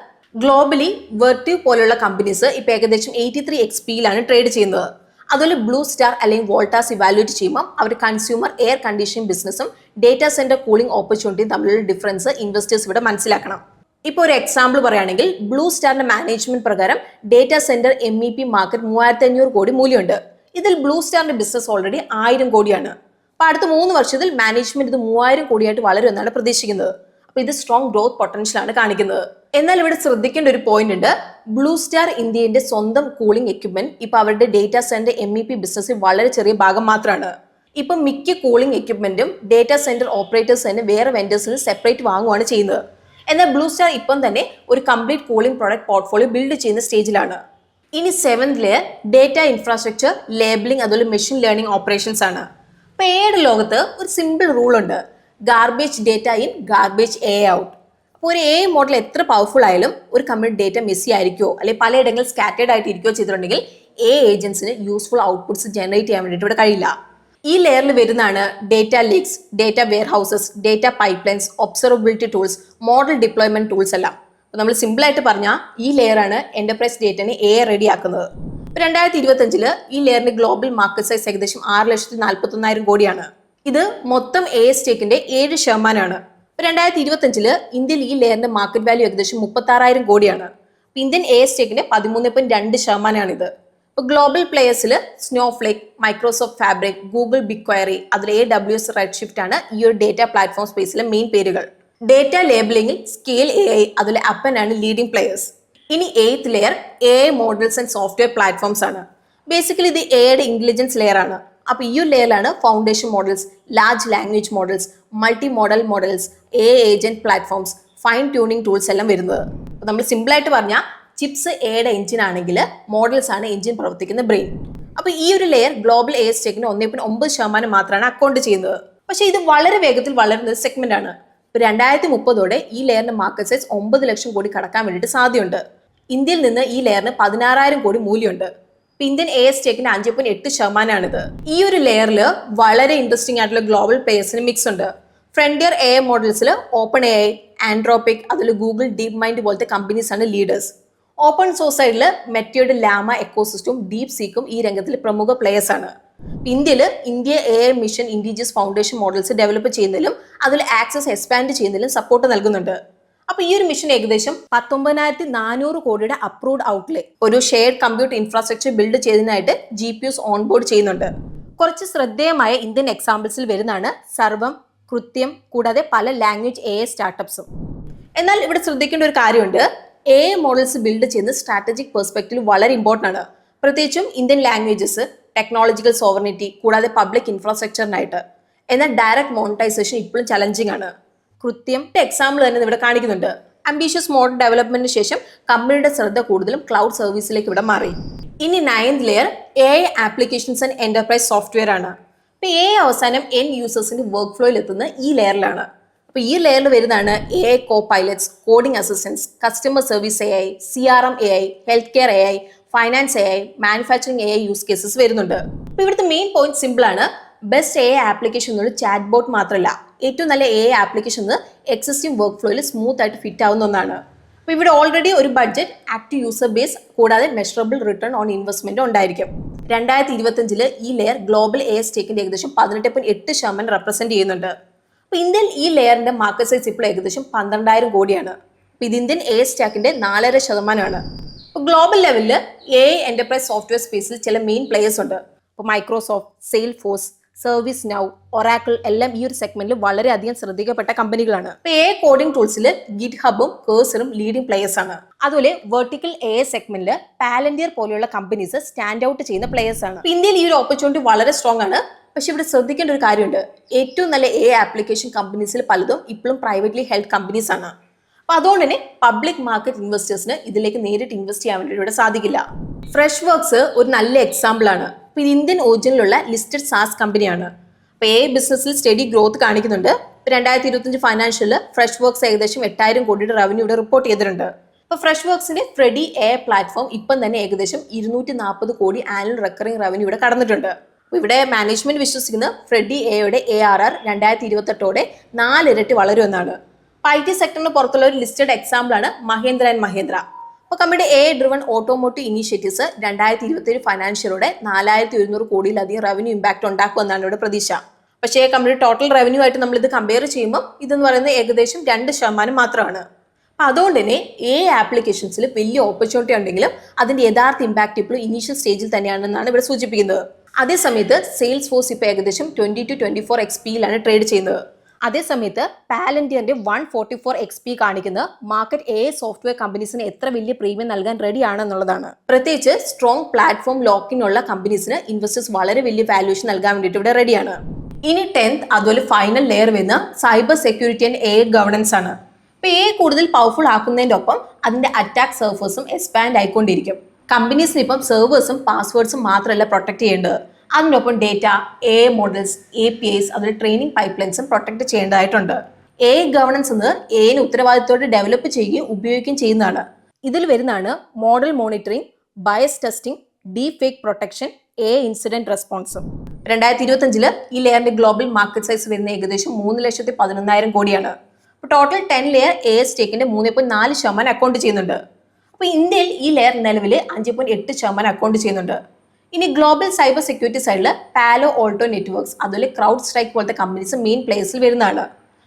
ഗ്ലോബലി വെർട്ടീവ് പോലുള്ള കമ്പനീസ് ഇപ്പൊ ഏകദേശം 83x PE ട്രേഡ് ചെയ്യുന്നത്. അതുപോലെ ബ്ലൂ സ്റ്റാർ അല്ലെങ്കിൽ വോൾട്ടാസ് ഇവാലുവേറ്റ് ചെയ്യുമ്പോൾ അവർ കൺസ്യൂമർ എയർ കണ്ടീഷനിങ് ബിസിനസ്സും ഡേറ്റാ സെന്റർ കൂളിംഗ് ഓപ്പർച്യൂണിറ്റിയും തമ്മിലുള്ള ഡിഫറൻസ് ഇൻവെസ്റ്റേഴ്സ് ഇവിടെ മനസ്സിലാക്കണം. ഇപ്പോൾ ഒരു എക്സാമ്പിൾ പറയുകയാണെങ്കിൽ ബ്ലൂ സ്റ്റാറിന്റെ മാനേജ്മെന്റ് പ്രകാരം ഡേറ്റാ സെന്റർ MEP മാർക്കറ്റ് 3,500 കോടി മൂല്യമുണ്ട്. ഇതിൽ ബ്ലൂ സ്റ്റാറിന്റെ ബിസിനസ് ഓൾറെഡി 1000 കോടിയാണ്. അപ്പൊ അടുത്ത 3 വർഷത്തിൽ മാനേജ്മെന്റ് ഇത് 3000 കോടിയായിട്ട് വളരും എന്നാണ് പ്രതീക്ഷിക്കുന്നത്. അപ്പൊ ഇത് സ്ട്രോങ് ഗ്രോത്ത് പൊട്ടൻഷ്യൽ ആണ് കാണിക്കുന്നത്. എന്നാൽ ഇവിടെ ശ്രദ്ധിക്കേണ്ട ഒരു പോയിന്റ് ഉണ്ട്. ബ്ലൂ സ്റ്റാർ ഇന്ത്യയുടെ സ്വന്തം കൂളിംഗ് എക്യുപ്മെന്റ് ഇപ്പൊ അവരുടെ ഡേറ്റാ സെന്റർ MEP ബിസിനസ്സിൽ വളരെ ചെറിയ ഭാഗം മാത്രമാണ്. ഇപ്പൊ മിക്ക കൂളിംഗ് എക്യുപ്മെന്റും ഡേറ്റാ സെന്റർ ഓപ്പറേറ്റേഴ്സ് തന്നെ വേറെ വെൻഡേഴ്സിൽ സെപ്പറേറ്റ് വാങ്ങുകയാണ് ചെയ്യുന്നത്. എന്നാൽ ബ്ലൂ സ്റ്റാർ ഇപ്പം തന്നെ ഒരു complete cooling product portfolio build ചെയ്യുന്ന സ്റ്റേജിലാണ്. ഇനി 7th layer data infrastructure, labelling, അതുപോലെ മെഷീൻ ലേണിംഗ് ഓപ്പറേഷൻസ് ആണ്. ഇപ്പൊ എയുടെ ലോകത്ത് ഒരു സിമ്പിൾ റൂൾ ഉണ്ട്, garbage data in garbage A out. അപ്പോൾ ഒരു എ മോഡൽ എത്ര പവർഫുൾ ആയാലും ഒരു കമ്പനി ഡേറ്റ മെസ്സി ആയിരിക്കോ അല്ലെങ്കിൽ പലയിടങ്ങളിൽ സ്കാറ്റേഡ് ആയിട്ട് ഇരിക്കുകയോ ചെയ്തിട്ടുണ്ടെങ്കിൽ എ ഏജൻസിന് യൂസ്ഫുൾ ഔട്ട്പുട്ട്സ് ജനറേറ്റ് ചെയ്യാൻ വേണ്ടിയിട്ട് ഇവിടെ കഴിയില്ല. ഈ ലെയറിൽ വരുന്നതാണ് data lakes, data warehouses, data pipelines, observability tools, model deployment tools എല്ലാം. അപ്പോൾ നമ്മൾ സിമ്പിൾ ആയിട്ട് പറഞ്ഞാൽ ഈ ലെയറാണ് എന്റർപ്രൈസ് ഡേറ്റനെ എ റെഡി ആക്കുന്നത്. 2025 ഈ ലെയറിന്റെ ഗ്ലോബൽ മാർക്കറ്റ് സൈസ് ഏകദേശം 6,41,000 കോടിയാണ്. ഇത് മൊത്തം എ സ്റ്റേക്കിന്റെ 7%. 2025 ഇന്ത്യയിൽ ഈ ലെയറിന്റെ മാർക്കറ്റ് വാല്യൂ ഏകദേശം 36,000 കോടിയാണ്. ഇന്ത്യൻ എ സ്റ്റേക്കിന്റെ 13.2% ഇത്. ഇപ്പൊ ഗ്ലോബൽ പ്ലേയേഴ്സിൽ Snowflake, Microsoft Fabric, Google BigQuery, അതിൽ AWS റെഡ്ഷിഫ്റ്റ് ആണ് ഈ ഒരു ഡേറ്റ പ്ലാറ്റ്ഫോം സ്പേസിലെ മെയിൻ പേരുകൾ. ഡേറ്റ ലേബിളിംഗിൽ സ്കെയിൽ AI, അതിൽ അപ്പൻ ആണ് ലീഡിംഗ് പ്ലേയേഴ്സ്. ഇനി 8th layer AI models and software platforms ആണ്. ബേസിക്കലി ഇത് എയുടെ ഇന്റലിജൻസ് ലെയർ ആണ്. അപ്പൊ ഈ ഒരു ലെയറിലാണ് foundation models, large language models, multimodal models, agent platforms, fine tuning tools എല്ലാം വരുന്നത്. അപ്പൊ നമ്മൾ സിമ്പിൾ ആയിട്ട് പറഞ്ഞാൽ ചിപ്സ് എയുടെ എഞ്ചിൻ ആണെങ്കിൽ മോഡൽസ് ആണ് എഞ്ചിൻ പ്രവർത്തിക്കുന്ന ബ്രെയിൻ. അപ്പൊ ഈ ഒരു ലെയർ ഗ്ലോബൽ എ സ്റ്റേക്കിന് 1.9% മാത്രമാണ് അക്കൗണ്ട് ചെയ്യുന്നത്. പക്ഷെ ഇത് വളരെ വേഗത്തിൽ വളരുന്ന ഒരു സെഗ്മെന്റ് ആണ്. 2030 ഈ ലെയറിന്റെ മാർക്കറ്റ് സൈസ് 9 ലക്ഷം കോടി കടക്കാൻ വേണ്ടിയിട്ട് സാധ്യതയുണ്ട്. ഇന്ത്യയിൽ നിന്ന് ഈ ലെയറിന് 16,000 കോടി മൂല്യമുണ്ട്. ഇന്ത്യൻ എ സ്റ്റേക്കിന്റെ 5.8%. ഈ ഒരു ലെയറിൽ വളരെ ഇൻട്രസ്റ്റിംഗ് ആയിട്ടുള്ള ഗ്ലോബൽ പ്ലേയേഴ്സിന് മിക്സ് ഉണ്ട്. ഫ്രണ്ടിയർ എ മോഡൽസിൽ ഓപ്പൺ AI, ആൻഡ്രോപിക്, അതിൽ ഗൂഗിൾ, ഡീപ് മൈൻഡ് പോലത്തെ കമ്പനീസ് ആണ് ലീഡേഴ്സ്. ഓപ്പൺ സോഴ്സ് സൈഡിൽ മെറ്റയുടെ ലാമ എക്കോസിസ്റ്റവും ഡീപ് സീക്കും ഈ രംഗത്തിൽ പ്രമുഖ പ്ലേയേഴ്സ് ആണ്. India AI mission indigenous foundation models develop ചെയ്യുന്നതിലും അതിൽ ആക്സസ് എക്സ്പാൻഡ് ചെയ്യുന്നതിലും സപ്പോർട്ട് നൽകുന്നുണ്ട്. അപ്പൊ ഈ ഒരു മിഷൻ ഏകദേശം 19,400 കോടിയുടെ അപ്രൂവ്ഡ് ഔട്ട്ലേ ഒരു ഷെയർഡ് കമ്പ്യൂട്ട് ഇൻഫ്രാസ്ട്രക്ചർ ബിൽഡ് ചെയ്യുന്നതായിട്ട് GPUs ഓൺബോർഡ് ചെയ്യുന്നുണ്ട്. കുറച്ച് ശ്രദ്ധേയമായ ഇന്ത്യൻ എക്സാമ്പിൾസിൽ വരുന്നതാണ് സർവം, കൃത്യം, കൂടാതെ പല ലാംഗ്വേജ് AI സ്റ്റാർട്ടപ്സും. എന്നാൽ ഇവിടെ ശ്രദ്ധിക്കേണ്ട ഒരു കാര്യമുണ്ട്, AI മോഡൽസ് ബിൽഡ് ചെയ്യുന്ന സ്ട്രാറ്റജിക് പെർസ്പെക്റ്റീവ് വളരെ ഇമ്പോർട്ടൻ്റ് ആണ്. പ്രത്യേകിച്ചും ഇന്ത്യൻ ലാംഗ്വേജസ്, ടെക്നോളജിക്കൽ സോവറിനിറ്റി, കൂടാതെ പബ്ലിക് ഇൻഫ്രാസ്ട്രക്ചറിനായിട്ട്. എന്നാൽ ഡയറക്റ്റ് മോണിറ്റൈസേഷൻ ഇപ്പോഴും ചലഞ്ചിങ് ആണ്. കൃത്യം എക്സാമ്പിൾ തന്നെ ഇവിടെ കാണിക്കുന്നുണ്ട്. അംബീഷ്യസ് മോഡൽ ഡെവലപ്മെന്റിന് ശേഷം കമ്പനിയുടെ ശ്രദ്ധ കൂടുതലും ക്ലൗഡ് സർവീസിലേക്ക് ഇവിടെ മാറി. ഇനി 9th layer AI applications and enterprise software ആണ്. ഇപ്പൊ AI അവസാനം എൻ യൂസേഴ്സിന്റെ വർക്ക് ഫ്ലോയിൽ എത്തുന്ന ഈ ലെയറിലാണ്. അപ്പൊ ഈ ലെയറിൽ വരുന്നതാണ് AI copilots, coding assistants, customer service AI, CRM AI, healthcare AI, finance AI, manufacturing AI use cases വരുന്നുണ്ട്. അപ്പൊ ഇവിടുത്തെ മെയിൻ പോയിന്റ് സിമ്പിൾ ആണ്. ബെസ്റ്റ് AI ആപ്ലിക്കേഷൻ എന്നുള്ള ചാറ്റ് ബോട്ട് മാത്രമല്ല, ഏറ്റവും നല്ല AI ആപ്ലിക്കേഷൻ എക്സിസ്റ്റിംഗ് വർക്ക് ഫ്ലോയിൽ സ്മൂത്ത് ആയിട്ട് ഫിറ്റ് ആവുന്ന ഒന്നാണ്. അപ്പൊ ഇവിടെ ഓൾറെഡി ഒരു ബഡ്ജറ്റ്, ആക്റ്റീവ് യൂസർ ബേസ്, കൂടാതെ മെഷറബിൾ റിട്ടേൺ ഓൺ ഇൻവെസ്റ്റ്മെന്റ് ഉണ്ടായിരിക്കും. 2025 ഈ ലെയർ ഗ്ലോബൽ AI സ്റ്റേക്കിന്റെ ഏകദേശം 18.8% റെപ്രസെന്റ് ചെയ്യുന്നുണ്ട്. അപ്പൊ ഇന്ത്യൻ ഈ ലെയറിന്റെ മാർക്കറ്റ് സൈസ് ഇപ്പോൾ ഏകദേശം 12,000 കോടിയാണ്. അപ്പൊ ഇത് ഇന്ത്യൻ AI സ്റ്റേക്കിന്റെ 4.5%. അപ്പൊ ഗ്ലോബൽ ലെവലിൽ AI എന്റർപ്രൈസ് സോഫ്റ്റ്വെയർ സ്പേസിൽ ചില മെയിൻ പ്ലേയേഴ്സ് ഉണ്ട്. ഇപ്പൊ Microsoft, Salesforce, ServiceNow, Oracle എല്ലാം ഈ ഒരു സെഗ്മെന്റിൽ വളരെയധികം ശ്രദ്ധിക്കപ്പെട്ട കമ്പനികളാണ്. ഇപ്പൊ AI കോഡിംഗ് ടൂൾസിൽ ഗിറ്റ് ഹബും കേഴ്സറും ലീഡിംഗ് പ്ലേയേഴ്സ് ആണ്. അതുപോലെ വെർട്ടിക്കൽ AI സെഗ്മെന്റിൽ പാലന്റിയർ പോലെയുള്ള കമ്പനീസ് സ്റ്റാൻഡ് ഔട്ട് ചെയ്യുന്ന പ്ലേയേഴ്സ് ആണ്. ഇന്ത്യയിൽ ഈ ഒരു ഓപ്പർച്യൂണിറ്റി വളരെ സ്ട്രോങ് ആണ്. പക്ഷെ ഇവിടെ ശ്രദ്ധിക്കേണ്ട ഒരു കാര്യമുണ്ട്, ഏറ്റവും നല്ല AI ആപ്ലിക്കേഷൻ കമ്പനീസിൽ പലതും ഇപ്പോഴും പ്രൈവറ്റ്ലി ഹെൽഡ് കമ്പനീസ് ആണ്. അപ്പൊ അതുകൊണ്ട് തന്നെ പബ്ലിക് മാർക്കറ്റ് ഇൻവെസ്റ്റേഴ്സിന് ഇതിലേക്ക് നേരിട്ട് ഇൻവെസ്റ്റ് ചെയ്യാൻ വേണ്ടി ഇവിടെ സാധിക്കില്ല. ഫ്രഷ് വർക്ക്സ് ഒരു നല്ല എക്സാമ്പിൾ ആണ്. ഇപ്പൊ ഇത് ഇന്ത്യൻ ഒറിജിനിലുള്ള ലിസ്റ്റഡ് സാസ് കമ്പനിയാണ്. അപ്പൊ AI ബിസിനസ്സിൽ സ്റ്റഡി ഗ്രോത്ത് കാണിക്കുന്നുണ്ട്. 2025 ഫൈനാൻഷ്യലിൽ ഫ്രഷ് വർക്ക്സ് ഏകദേശം 8,000 കോടിയുടെ റവന്യൂ ഇവിടെ റിപ്പോർട്ട് ചെയ്തിട്ടുണ്ട്. ഇപ്പൊ ഫ്രഷ് വർക്ക്സിന്റെ ഫ്രെഡി AI പ്ലാറ്റ്ഫോം ഇപ്പം തന്നെ ഏകദേശം 240 കോടി ആനുവൽ റെക്കറിംഗ് റവന്യൂ ഇവിടെ കടന്നിട്ടുണ്ട്. ഇവിടെ മാനേജ്മെന്റ് വിശ്വസിക്കുന്ന ഫ്രെഡി AIയുടെ ARR 2028 4 ഇരട്ടി വളരുമെന്നാണ്. IT സെക്ടറിന് പുറത്തുള്ള ഒരു ലിസ്റ്റഡ് എക്സാമ്പിൾ ആണ് മഹേന്ദ്ര ആൻഡ് മഹേന്ദ്ര. അപ്പോൾ കമ്പനിയുടെ AI ഡ്രിവൺ ഓട്ടോമോട്ടീവ് ഇനീഷ്യേറ്റീവ്സ് 2027 ഫൈനാൻഷ്യലോടെ 4,100 കോടിയിലധികം റവന്യൂ ഇമ്പാക്ട് ഉണ്ടാക്കുമെന്നാണ് ഇവിടെ പ്രതീക്ഷ. പക്ഷേ കമ്പനിയുടെ ടോട്ടൽ റവന്യൂ ആയിട്ട് നമ്മൾ ഇത് കമ്പയർ ചെയ്യുമ്പോൾ ഇതെന്ന് പറയുന്നത് ഏകദേശം 2% മാത്രമാണ്. അപ്പം അതുകൊണ്ട് തന്നെ AI ആപ്ലിക്കേഷൻസിൽ വലിയ ഓപ്പർച്യൂണിറ്റി ഉണ്ടെങ്കിലും അതിന്റെ യഥാർത്ഥ ഇമ്പാക്ട് ഇപ്പോൾ ഇനീഷ്യൽ സ്റ്റേജിൽ തന്നെയാണെന്നാണ് ഇവിടെ സൂചിപ്പിക്കുന്നത്. അതേസമയത്ത് സെയിൽസ് ഫോഴ്സ് ഇപ്പോൾ ഏകദേശം 20 to 24 XPയിലാണ് ട്രേഡ് ചെയ്യുന്നത്. അതേസമയത്ത് പാലന്റിയറിന്റെ 144 XP കാണിക്കുന്ന മാർക്കറ്റ് AI സോഫ്റ്റ്വെയർ കമ്പനീസിന് എത്ര വലിയ പ്രീമിയം നൽകാൻ റെഡി ആണെന്നുള്ളതാണ്. പ്രത്യേകിച്ച് സ്ട്രോങ് പ്ലാറ്റ്ഫോം ലോക്കിനുള്ള കമ്പനീസിന് ഇൻവെസ്റ്റേഴ്സ് വളരെ വലിയ വാല്യൂഷൻ നൽകാൻ വേണ്ടിയിട്ട് ഇവിടെ റെഡിയാണ്. ഇനി 10th അതുപോലെ ഫൈനൽ ലെയർ വരുന്ന cyber security and AI governance ആണ്. ഇപ്പൊ AI കൂടുതൽ പവർഫുൾ ആക്കുന്നതിന്റെ ഒപ്പം അതിന്റെ അറ്റാക്ക് സർഫേഴ്സും എക്സ്പാൻഡ് ആയിക്കൊണ്ടിരിക്കും. കമ്പനീസിന് ഇപ്പം സെർവേഴ്സും പാസ്വേഡ്സും മാത്രമല്ല പ്രൊട്ടക്ട് ചെയ്യേണ്ടത്, അതിനൊപ്പം ഡേറ്റ, എ മോഡൽസ്, APIs, അതിൽ ട്രെയിനിങ് പൈപ്പ്ലൈൻസും പ്രൊട്ടക്ട് ചെയ്യേണ്ടതായിട്ടുണ്ട്. ഗവേണൻസ് എന്ന് എന് ഉത്തരവാദിത്തോടെ ഡെവലപ്പ് ചെയ്യുകയും ഉപയോഗിക്കുകയും ചെയ്യുന്നതാണ്. ഇതിൽ വരുന്നതാണ് model monitoring, bias testing, deepfake protection, incident റെസ്പോൺസും. 2025 ഈ ലെയറിന്റെ ഗ്ലോബൽ മാർക്കറ്റ് സൈസ് വരുന്ന ഏകദേശം 3,11,000 കോടിയാണ്. ടോട്ടൽ 10 ലെയർ സ്റ്റേക്കിന്റെ 3.4% അക്കൗണ്ട് ചെയ്യുന്നുണ്ട്. അപ്പോൾ ഇന്ത്യയിൽ ഈ ലെയർ നിലവിൽ 5.8% അക്കൗണ്ട് ചെയ്യുന്നുണ്ട്. ഇനി ഗ്ലോബൽ സൈബർ സെക്യൂരിറ്റി സൈഡിൽ പാലോ ഓൾട്ടോ നെറ്റ്വർക്ക്സ്, അതുപോലെ ക്രൗഡ് സ്ട്രൈക്ക് പോലത്തെ കമ്പനീസ് മെയിൻ പ്ലേസിൽ വരുന്നതാണ്.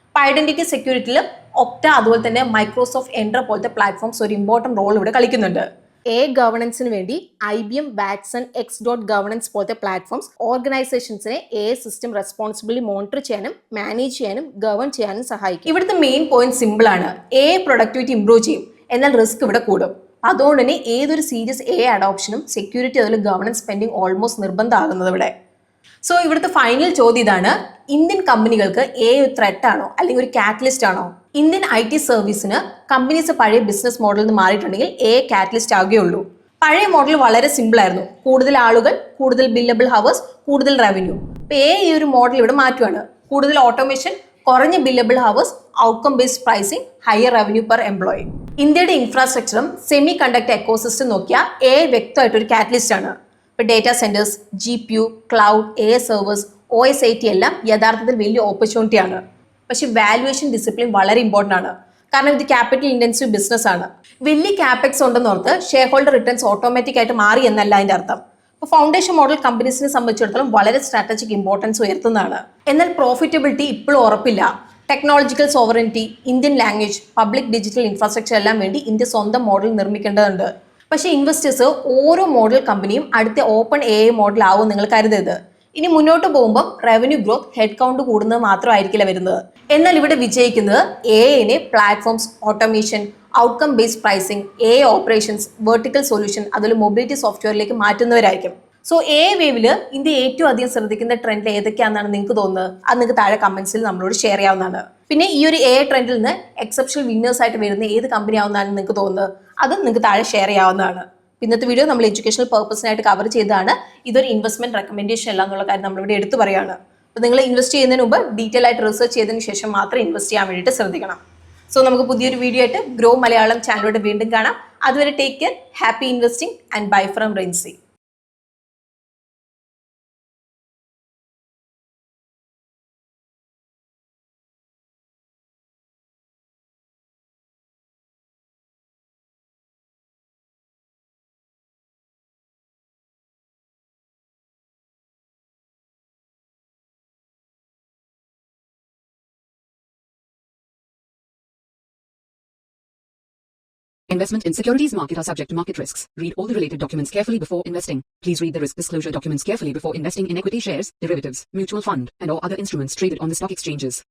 അപ്പോൾ ഐഡന്റിറ്റി സെക്യൂരിറ്റിയിൽ ഒക്ട, അതുപോലെ തന്നെ മൈക്രോസോഫ്റ്റ് എൻഡർ പോലത്തെ പ്ലാറ്റ്ഫോംസ് ഒരു ഇമ്പോർട്ടന്റ് റോൾ ഇവിടെ കളിക്കുന്നുണ്ട്. ഗവേണൻസിന് വേണ്ടി IBM വാട്സൺ, X.Governance പോലത്തെ പ്ലാറ്റ്ഫോംസ് ഓർഗനൈസേഷൻസിനെ സിസ്റ്റം റെസ്പോൺസിബിളി മോണിറ്റർ ചെയ്യാനും മാനേജ് ചെയ്യാനും ഗവേൺ ചെയ്യാനും സഹായിക്കും. ഇവിടുത്തെ മെയിൻ പോയിന്റ് സിമ്പിൾ ആണ്. പ്രൊഡക്ടിവിറ്റി ഇംപ്രൂവ് ചെയ്യും, എന്നാൽ റിസ്ക് ഇവിടെ കൂടും. അതുകൊണ്ട് തന്നെ ഏതൊരു സീരിയസ് അഡോപ്ഷനും സെക്യൂരിറ്റി അതുപോലെ ഗവേണൻസ് സ്പെൻഡിങ് ഓൾമോസ്റ്റ് നിർബന്ധമാകുന്നത് ഇവിടെ. സോ ഇവിടുത്തെ ഫൈനൽ ചോദ്യം ഇതാണ്: ഇന്ത്യൻ കമ്പനികൾക്ക് ഒരു ത്രെറ്റ് ആണോ അല്ലെങ്കിൽ ഒരു കാറ്റലിസ്റ്റ് ആണോ? ഇന്ത്യൻ IT സർവീസിന് കമ്പനീസ് പഴയ ബിസിനസ് മോഡലിൽ നിന്ന് മാറിയിട്ടുണ്ടെങ്കിൽ കാറ്റലിസ്റ്റ് ആകുകയുള്ളൂ. പഴയ മോഡൽ വളരെ സിമ്പിൾ ആയിരുന്നു. കൂടുതൽ ആളുകൾ, കൂടുതൽ ബില്ലബിൾ ഹവേഴ്സ്, കൂടുതൽ റവന്യൂ. ഈ ഒരു മോഡൽ ഇവിടെ മാറ്റുകയാണ്. കൂടുതൽ ഓട്ടോമേഷൻ, കുറഞ്ഞ billable hours, outcome based pricing, higher revenue per employee. ഇന്ത്യയുടെ ഇൻഫ്രാസ്ട്രക്ചറും സെമി കണ്ടക്ടർ എക്കോസിസ്റ്റം നോക്കിയാൽ വ്യക്തമായിട്ട് ഒരു കാറ്റലിസ്റ്റ് ആണ്. Data centres, GPU, cloud, servers, OS/IT എല്ലാം യഥാർത്ഥത്തിൽ വലിയ ഓപ്പർച്യൂണിറ്റി ആണ്. പക്ഷെ വാല്യുവേഷൻ ഡിസിപ്ലിൻ വളരെ ഇമ്പോർട്ടൻ്റ് ആണ്. കാരണം ഇത് ക്യാപിറ്റൽ ഇന്റൻസീവ് ബിസിനസ് ആണ്. വലിയ ക്യാപെക്സ് ഉണ്ടെന്നോർത്ത് ഷെയർ ഹോൾഡർ റിട്ടേൺസ് ഓട്ടോമാറ്റിക് ആയിട്ട് മാറി എന്നല്ല അതിന്റെ അർത്ഥം. ഇപ്പോൾ ഫൗണ്ടേഷൻ മോഡൽ കമ്പനീസിനെ സംബന്ധിച്ചിടത്തോളം വളരെ സ്ട്രാറ്റജിക് ഇമ്പോർട്ടൻസ് ഉയർത്തുന്നതാണ്. എന്നാൽ പ്രോഫിറ്റബിലിറ്റി ഇപ്പോഴും ഉറപ്പില്ല. Technological sovereignty, Indian language, public digital infrastructure എല്ലാം വേണ്ടി ഇന്ത്യ സ്വന്തം മോഡൽ നിർമ്മിക്കേണ്ടതുണ്ട്. പക്ഷേ ഇൻവെസ്റ്റേഴ്സ് ഓരോ മോഡൽ കമ്പനിയും അടുത്ത ഓപ്പൺ മോഡൽ ആവും നിങ്ങൾ കരുതരുത്. ഇനി മുന്നോട്ട് പോകുമ്പോൾ റവന്യൂ ഗ്രോത്ത്, ഹെഡ് കൗണ്ട് കൂടുന്നത് മാത്രമായിരിക്കില്ല വരുന്നത്. എന്നാൽ ഇവിടെ വിജയിക്കുന്നത് നെ platforms, automation, outcome based pricing, operations, vertical solution, അതുപോലെ മൊബിലിറ്റി സോഫ്റ്റ്വെയറിലേക്ക് മാറ്റുന്നവരായിരിക്കും. സോ വേവില് ഇന്ത്യ ഏറ്റവും അധികം ശ്രദ്ധിക്കുന്ന ട്രെൻഡ് ഏതൊക്കെയാണെന്നാണ് നിങ്ങൾക്ക് തോന്നുന്നത്? അത് നിങ്ങൾക്ക് താഴെ കമന്റ്സിൽ നമ്മളോട് ഷെയർ ചെയ്യാവുന്നതാണ്. പിന്നെ ഈ ഒരു ട്രെൻഡിൽ നിന്ന് എക്സെപ്ഷണൽ വിന്നേഴ്സ് ആയിട്ട് വരുന്ന ഏത് കമ്പനി ആവുന്നതാണ് നിങ്ങൾക്ക് തോന്നുന്നത്? അത് നിങ്ങൾക്ക് താഴെ ഷെയർ ചെയ്യാവുന്നതാണ്. ഇന്നത്തെ വീഡിയോ നമ്മൾ എഡ്യൂക്കേഷണൽ പർപ്പസിനായിട്ട് കവർ ചെയ്തതാണ്. ഇതൊരു ഇൻവെസ്റ്റ്മെന്റ് റെക്കമെൻഡേഷൻ അല്ല എന്നുള്ള കാര്യം നമ്മളിവിടെ എടുത്തു പറയുകയാണ്. അപ്പോൾ നിങ്ങൾ ഇൻവെസ്റ്റ് ചെയ്യുന്നതിന് മുമ്പ് ഡീറ്റെയിൽ ആയിട്ട് റിസർച്ച് ചെയ്തതിന് ശേഷം മാത്രം ഇൻവെസ്റ്റ് ചെയ്യാൻ വേണ്ടിയിട്ട് ശ്രദ്ധിക്കണം. സോ നമുക്ക് പുതിയൊരു വീഡിയോ ആയിട്ട് ഗ്രോ മലയാളം ചാനലിലൂടെ വീണ്ടും കാണാം. അതുവരെ take care, happy investing and bye from Rincy. Investment in securities market are subject to market risks. Read all the related documents carefully before investing. Please read the risk disclosure documents carefully before investing in equity shares, derivatives, mutual fund, and or other instruments traded on the stock exchanges.